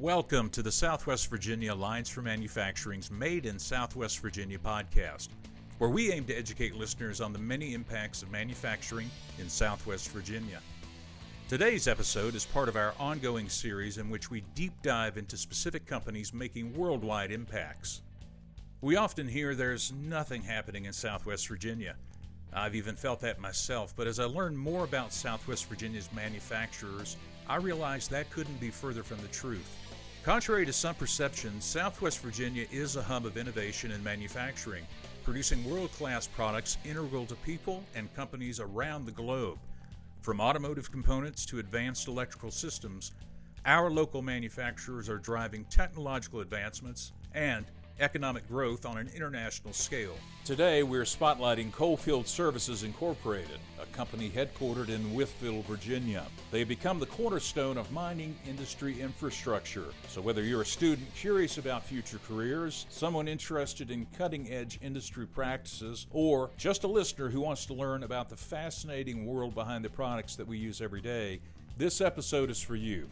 Welcome to the Southwest Virginia Alliance for Manufacturing's Made in Southwest Virginia podcast, where we aim to educate listeners on the many impacts of manufacturing in Southwest Virginia. Today's episode is part of our ongoing series in which we deep dive into specific companies making worldwide impacts. We often hear there's nothing happening in Southwest Virginia. I've even felt that myself, but as I learned more about Southwest Virginia's manufacturers, I realized that couldn't be further from the truth. Contrary to some perceptions, Southwest Virginia is a hub of innovation and manufacturing, producing world-class products integral to people and companies around the globe. From automotive components to advanced electrical systems, our local manufacturers are driving technological advancements and economic growth on an international scale. Today, we're spotlighting Coalfield Services Incorporated, a company headquartered in Wytheville, Virginia. They've become the cornerstone of mining industry infrastructure. So whether you're a student curious about future careers, someone interested in cutting-edge industry practices, or just a listener who wants to learn about the fascinating world behind the products that we use every day, this episode is for you.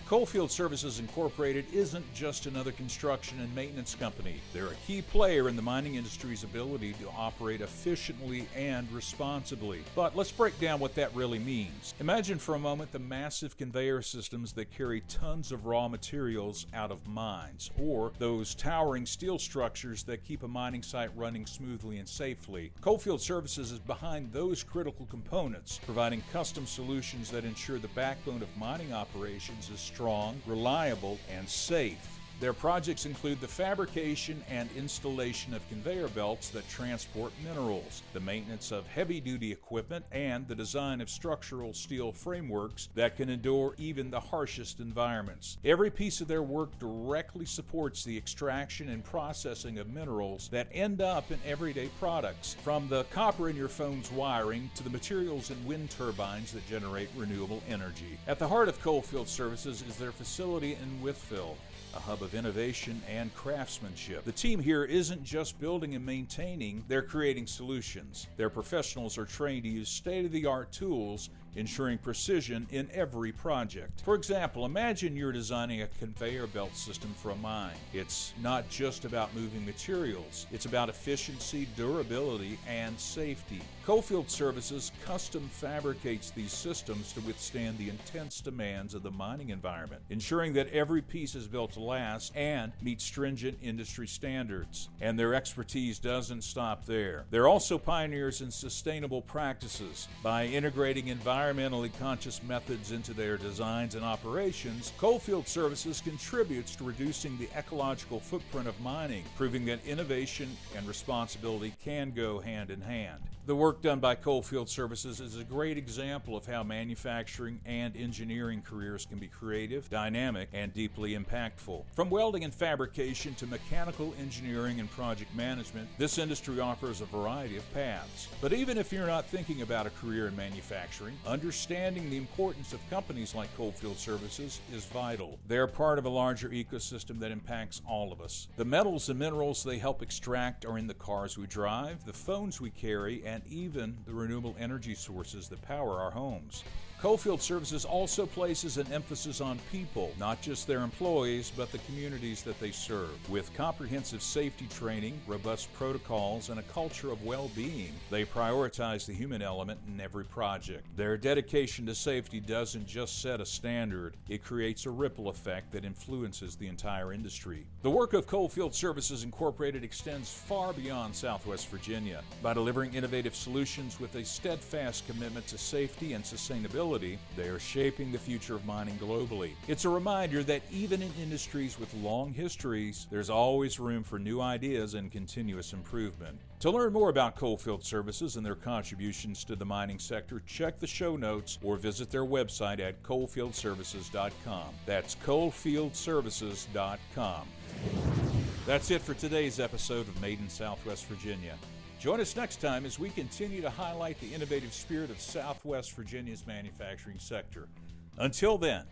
Coalfield Services Incorporated isn't just another construction and maintenance company. They're a key player in the mining industry's ability to operate efficiently and responsibly. But let's break down what that really means. Imagine for a moment the massive conveyor systems that carry tons of raw materials out of mines, or those towering steel structures that keep a mining site running smoothly and safely. Coalfield Services is behind those critical components, providing custom solutions that ensure the backbone of mining operations is strong, reliable, and safe. Their projects include the fabrication and installation of conveyor belts that transport minerals, the maintenance of heavy-duty equipment, and the design of structural steel frameworks that can endure even the harshest environments. Every piece of their work directly supports the extraction and processing of minerals that end up in everyday products, from the copper in your phone's wiring to the materials in wind turbines that generate renewable energy. At the heart of Coalfield Services is their facility in Wytheville, a hub of innovation and craftsmanship. The team here isn't just building and maintaining, they're creating solutions. Their professionals are trained to use state-of-the-art tools, ensuring precision in every project. For example, imagine you're designing a conveyor belt system for a mine. It's not just about moving materials. It's about efficiency, durability, and safety. Coalfield Services custom fabricates these systems to withstand the intense demands of the mining environment, ensuring that every piece is built to last and meet stringent industry standards. And their expertise doesn't stop there. They're also pioneers in sustainable practices. By integrating environmentally conscious methods into their designs and operations, Coalfield Services contributes to reducing the ecological footprint of mining, proving that innovation and responsibility can go hand in hand. The work done by Coalfield Services is a great example of how manufacturing and engineering careers can be creative, dynamic, and deeply impactful. From welding and fabrication to mechanical engineering and project management, this industry offers a variety of paths. But even if you're not thinking about a career in manufacturing, understanding the importance of companies like Coalfield Services is vital. They're part of a larger ecosystem that impacts all of us. The metals and minerals they help extract are in the cars we drive, the phones we carry, and even the renewable energy sources that power our homes. Coalfield Services also places an emphasis on people, not just their employees, but the communities that they serve. With comprehensive safety training, robust protocols, and a culture of well-being, they prioritize the human element in every project. Their dedication to safety doesn't just set a standard, it creates a ripple effect that influences the entire industry. The work of Coalfield Services Incorporated extends far beyond Southwest Virginia. By delivering innovative solutions with a steadfast commitment to safety and sustainability, they are shaping the future of mining globally. It's a reminder that even in industries with long histories, there's always room for new ideas and continuous improvement. To learn more about Coalfield Services and their contributions to the mining sector, check the show notes or visit their website at coalfieldservices.com. That's coalfieldservices.com. That's it for today's episode of Made in Southwest Virginia. Join us next time as we continue to highlight the innovative spirit of Southwest Virginia's manufacturing sector. Until then.